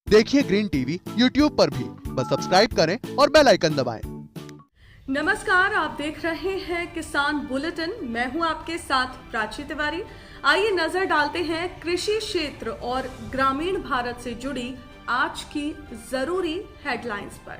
देखिए green TV YouTube पर भी, बस सब्सक्राइब करें और बेल आइकन दबाएं। नमस्कार, आप देख रहे हैं किसान बुलेटिन। मैं हूं आपके साथ प्राची तिवारी। आइए नजर डालते हैं कृषि क्षेत्र और ग्रामीण भारत से जुड़ी आज की जरूरी हेडलाइंस पर।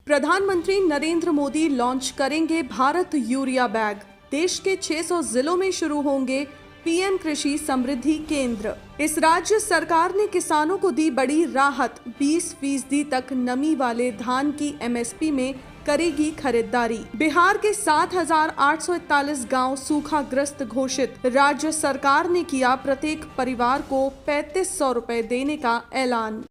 प्रधानमंत्री नरेंद्र मोदी लॉन्च करेंगे भारत यूरिया बैग। देश के 600 जिलों में शुरू होंगे पीएम कृषि समृद्धि केंद्र। इस राज्य सरकार ने किसानों को दी बड़ी राहत। 20% तक नमी वाले धान की एमएसपी में करेगी खरीदारी। बिहार के 7,841 गांव सूखाग्रस्त घोषित। राज्य सरकार ने किया प्रत्येक परिवार को 3500 रुपए देने का ऐलान।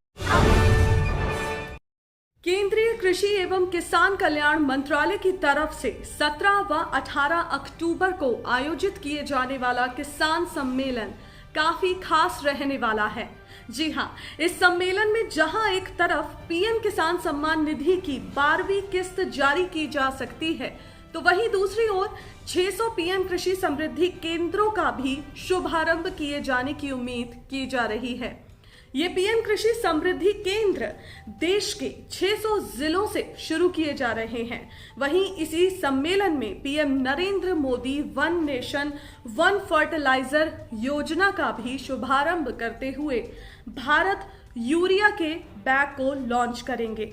केंद्रीय कृषि एवं किसान कल्याण मंत्रालय की तरफ से 17 व 18 अक्टूबर को आयोजित किए जाने वाला किसान सम्मेलन काफी खास रहने वाला है। जी हां, इस सम्मेलन में जहां एक तरफ पीएम किसान सम्मान निधि की 12वीं किस्त जारी की जा सकती है, तो वहीं दूसरी ओर 600 पीएम कृषि समृद्धि केंद्रों का भी शुभारंभ किए जाने की उम्मीद की जा रही है। ये पीएम कृषि समृद्धि केंद्र देश के 600 जिलों से शुरू किए जा रहे हैं। वहीं इसी सम्मेलन में PM Narendra Modi one nation one fertiliser योजना का भी शुभारंभ करते हुए भारत यूरिया के बैग को लॉन्च करेंगे।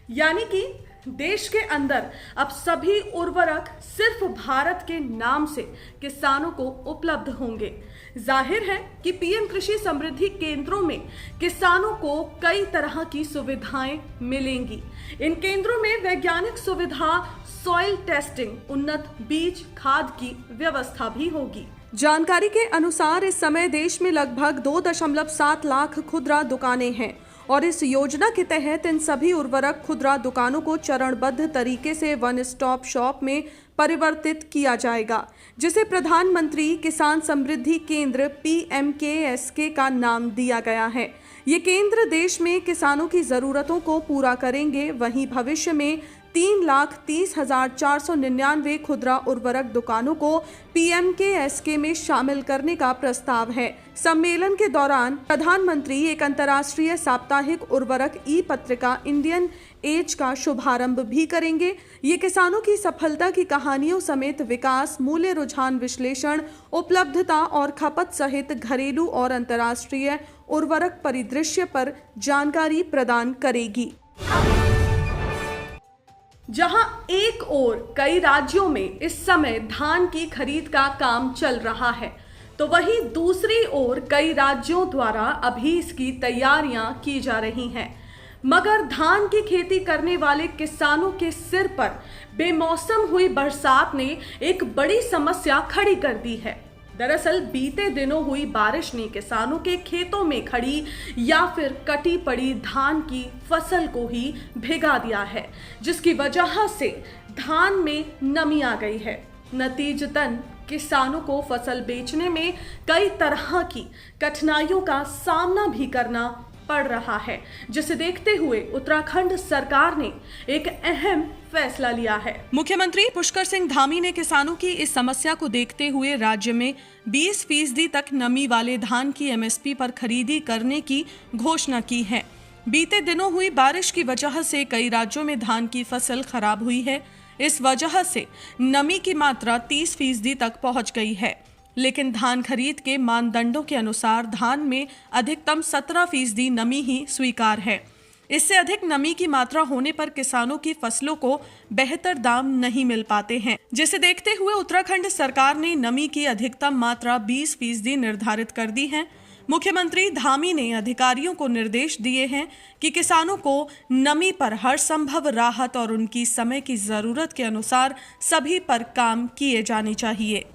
यानी कि देश के अंदर अब सभी उर्वरक सिर्फ भारत के नाम से किसानों को उपलब्ध होंगे। जाहिर है कि पीएम कृषि समृद्धि केंद्रों में किसानों को कई तरह की सुविधाएं मिलेंगी। इन केंद्रों में वैज्ञानिक सुविधा, सॉइल टेस्टिंग, उन्नत बीज, खाद की व्यवस्था भी होगी। जानकारी के अनुसार इस समय देश में लगभग 2.7 लाख खुदरा दुकानें हैं और इस योजना के तहत इन सभी उर्वरक खुदरा दुकानों को चरणबद्ध तरीके से वन स्टॉप शॉप में परिवर्तित किया जाएगा, जिसे प्रधानमंत्री किसान समृद्धि केंद्र PMKSK का नाम दिया गया है। ये केंद्र देश में किसानों की जरूरतों को पूरा करेंगे। वहीं भविष्य में 3,30,499 खुदरा उर्वरक दुकानों को PMKSK में शामिल करने का प्रस्ताव है। सम्मेलन के दौरान प्रधानमंत्री एक अंतर्राष्ट्रीय साप्ताहिक उर्वरक ई-पत्रिका इंडियन एज का शुभारंभ भी करेंगे। ये किसानों की सफलता की कहानियों समेत विकास, मूल्य, रुझान विश्लेषण, उपलब्धता और खपत सहित घरेलू और अंतर्राष्ट्रीय उर्वरक परिदृश्य पर जानकारी प्रदान करेगी। जहां एक ओर कई राज्यों में इस समय धान की खरीद का काम चल रहा है, तो वहीं दूसरी ओर कई राज्यों द्वारा अभी इसकी तैयारियां की जा रही हैं। मगर धान की खेती करने वाले किसानों के सिर पर बेमौसम हुई बरसात ने एक बड़ी समस्या खड़ी कर दी है। दरअसल बीते दिनों हुई बारिश ने किसानों के खेतों में खड़ी या फिर कटी पड़ी धान की फसल को ही भिगा दिया है, जिसकी वजह से धान में नमी आ गई है। नतीजतन किसानों को फसल बेचने में कई तरह की कठिनाइयों का सामना भी करना पड़ रहा है, जिसे देखते हुए उत्तराखंड सरकार ने एक अहम फैसला लिया है। मुख्यमंत्री पुष्कर सिंह धामी ने किसानों की इस समस्या को देखते हुए राज्य में 20% तक नमी वाले धान की एमएसपी पर खरीदी करने की घोषणा की है। बीते दिनों हुई बारिश की वजह से कई राज्यों में धान की फसल खराब हुई है। इस वजह से नमी की मात्रा 30% तक पहुंच गई है, लेकिन धान खरीद के मानदंडों के अनुसार धान में अधिकतम 17% नमी ही स्वीकार है। इससे अधिक नमी की मात्रा होने पर किसानों की फसलों को बेहतर दाम नहीं मिल पाते हैं, जिसे देखते हुए उत्तराखंड सरकार ने नमी की अधिकतम मात्रा 20% निर्धारित कर दी है। मुख्यमंत्री धामी ने अधिकारियों को निर्देश दिए हैं कि किसानों को नमी पर हर संभव राहत और उनकी समय की जरूरत के अनुसार सभी पर काम किए जाने चाहिए।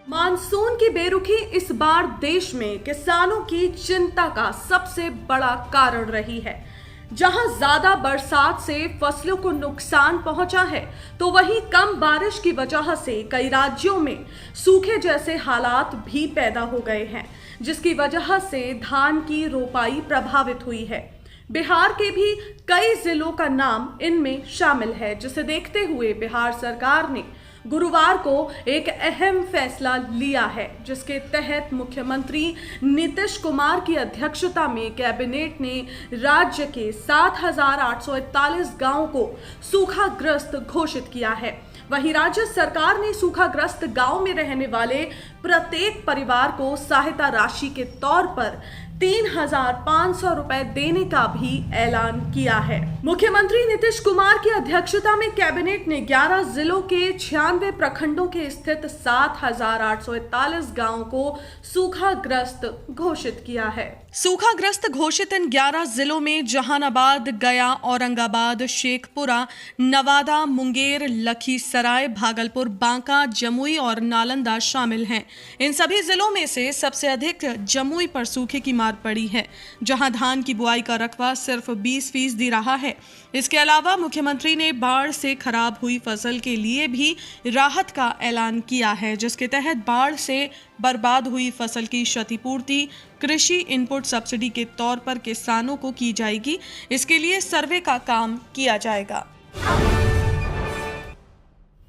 मानसून की बेरुखी इस बार देश में किसानों की चिंता का सबसे बड़ा कारण रही है। जहां ज्यादा बरसात से फसलों को नुकसान पहुंचा है, तो वहीं कम बारिश की वजह से कई राज्यों में सूखे जैसे हालात भी पैदा हो गए हैं, जिसकी वजह से धान की रोपाई प्रभावित हुई है। बिहार के भी कई जिलों का नाम इनमें शामिल है, जिसे देखते हुए बिहार सरकार ने गुरुवार को एक अहम फैसला लिया है, जिसके तहत मुख्यमंत्री नीतीश कुमार की अध्यक्षता में कैबिनेट ने राज्य के 7,841 गांवों को सूखाग्रस्त घोषित किया है। वहीं राज्य सरकार ने सूखाग्रस्त गांव में रहने वाले प्रत्येक परिवार को सहायता राशि के तौर पर 3,500 रुपए देने का भी ऐलान किया है। मुख्यमंत्री नीतीश कुमार की अध्यक्षता में कैबिनेट ने 11 जिलों के 96 प्रखंडों के स्थित 7,841 गांवों को सूखाग्रस्त घोषित किया है। सूखाग्रस्त घोषित इन 11 जिलों में जहानाबाद, गया, औरंगाबाद, शेखपुरा, नवादा, मुंगेर, लखीसराय, भागलपुर, बांका, जमुई और नालंदा शामिल हैं। इन सभी जिलों में से सबसे अधिक जमुई पर सूखे की मार पड़ी है, जहां धान की बुआई का रकबा सिर्फ 20% रहा है। इसके अलावा मुख्यमंत्री ने बाढ़ से खराब हुई फसल के लिए भी राहत का ऐलान किया है, जिसके तहत बाढ़ से बर्बाद हुई फसल की क्षतिपूर्ति कृषि इनपुट सब्सिडी के तौर पर किसानों को की जाएगी। इसके लिए सर्वे का काम किया जाएगा।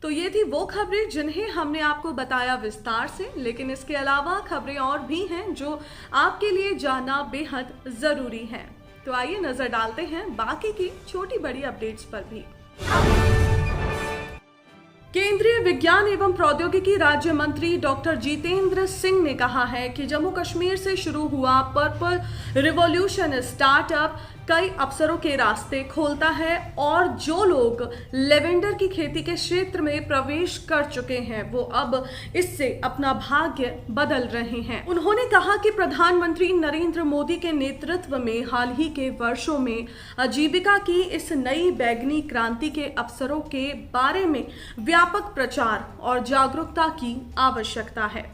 तो ये थी वो खबरें जिन्हें हमने आपको बताया विस्तार से, लेकिन इसके अलावा खबरें और भी हैं जो आपके लिए जानना बेहद जरूरी है। तो आइए नजर डालते हैं बाकी की छोटी बड़ी अपडेट्स पर भी। केंद्रीय विज्ञान एवं प्रौद्योगिकी राज्य मंत्री डॉक्टर जितेंद्र सिंह ने कहा है कि जम्मू कश्मीर से शुरू हुआ पर्पल रिवॉल्यूशन स्टार्टअप कई अवसरों के रास्ते खोलता है और जो लोग लेवेंडर की खेती के क्षेत्र में प्रवेश कर चुके हैं वो अब इससे अपना भाग्य बदल रहे हैं। उन्होंने कहा कि प्रधानमंत्री नरेंद्र मोदी के नेतृत्व में हाल ही के वर्षों में आजीविका की इस नई बैगनी क्रांति के अवसरों के बारे में व्यापक प्रचार और जागरूकता की आवश्यकता है।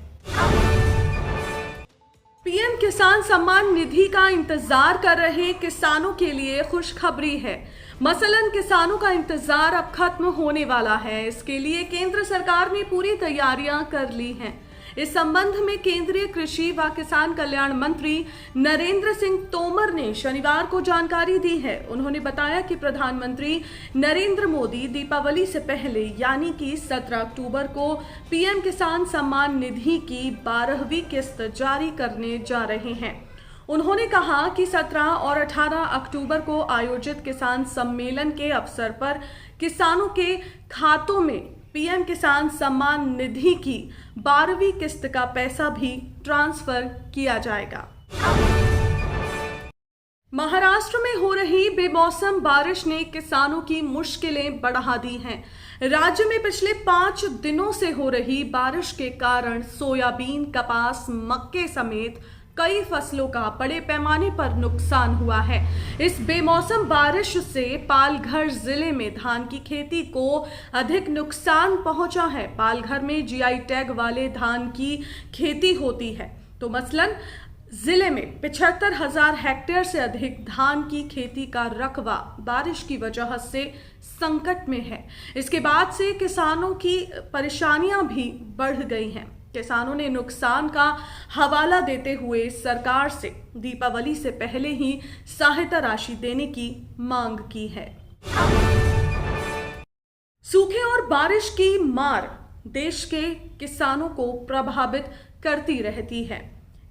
पीएम किसान सम्मान निधि का इंतजार कर रहे किसानों के लिए खुशखबरी है। मसलन किसानों का इंतजार अब खत्म होने वाला है। इसके लिए केंद्र सरकार ने पूरी तैयारियां कर ली हैं। इस संबंध में केंद्रीय कृषि व किसान कल्याण मंत्री नरेंद्र सिंह तोमर ने शनिवार को जानकारी दी है। उन्होंने बताया कि प्रधानमंत्री नरेंद्र मोदी दीपावली से पहले यानी कि 17 अक्टूबर को पीएम किसान सम्मान निधि की 12वीं किस्त जारी करने जा रहे हैं। उन्होंने कहा कि 17 और 18 अक्टूबर को आयोजित किसान सम्मेलन के अवसर पर किसानों के खातों में पीएम किसान सम्मान निधि की 12वीं किस्त का पैसा भी ट्रांसफर किया जाएगा। महाराष्ट्र में हो रही बेमौसम बारिश ने किसानों की मुश्किलें बढ़ा दी हैं। राज्य में पिछले 5 दिनों से हो रही बारिश के कारण सोयाबीन, कपास, मक्के समेत कई फसलों का बड़े पैमाने पर नुकसान हुआ है। इस बेमौसम बारिश से पालघर जिले में धान की खेती को अधिक नुकसान पहुंचा है। पालघर में जीआई टैग वाले धान की खेती होती है, तो मसलन जिले में 75,000 हेक्टेयर से अधिक धान की खेती का रकबा बारिश की वजह से संकट में है। इसके बाद से किसानों की परेशानियां भी बढ़ गई हैं। किसानों ने नुकसान का हवाला देते हुए सरकार से दीपावली से पहले ही सहायता राशि देने की मांग की है। सूखे और बारिश की मार देश के किसानों को प्रभावित करती रहती है।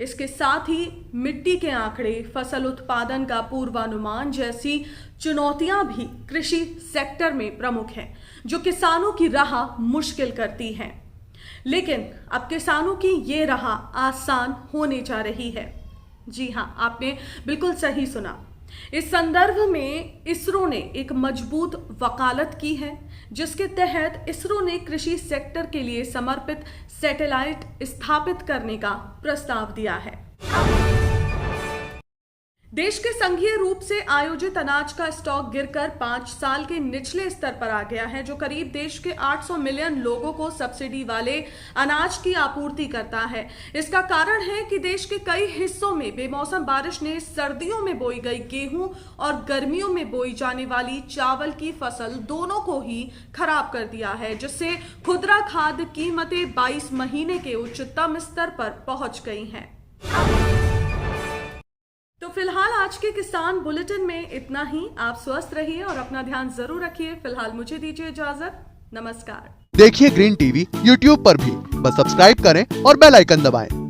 इसके साथ ही मिट्टी के आंकड़े, फसल उत्पादन का पूर्वानुमान जैसी चुनौतियां भी कृषि सेक्टर में प्रमुख हैं, जो किसानों की राह मुश्किल करती हैं। लेकिन अब किसानों की ये राह आसान होने जा रही है। जी हां, आपने बिल्कुल सही सुना। इस संदर्भ में इसरो ने एक मजबूत वकालत की है, जिसके तहत इसरो ने कृषि सेक्टर के लिए समर्पित सैटेलाइट स्थापित करने का प्रस्ताव दिया है। देश के संघीय रूप से आयोजित अनाज का स्टॉक गिरकर 5 साल के निचले स्तर पर आ गया है, जो करीब देश के 800 मिलियन लोगों को सब्सिडी वाले अनाज की आपूर्ति करता है। इसका कारण है कि देश के कई हिस्सों में बेमौसम बारिश ने सर्दियों में बोई गई गेहूं और गर्मियों में बोई जाने वाली चावल की फसल दोनों को ही खराब कर दिया है, जिससे खुदरा खाद्य कीमतें 22 महीने के उच्चतम स्तर पर पहुंच गई हैं। तो फिलहाल आज के किसान बुलेटिन में इतना ही। आप स्वस्थ रहिए और अपना ध्यान जरूर रखिए। फिलहाल मुझे दीजिए इजाजत। नमस्कार। देखिए ग्रीन टीवी यूट्यूब पर भी। बस सब्सक्राइब करें और बेल आइकन दबाएं।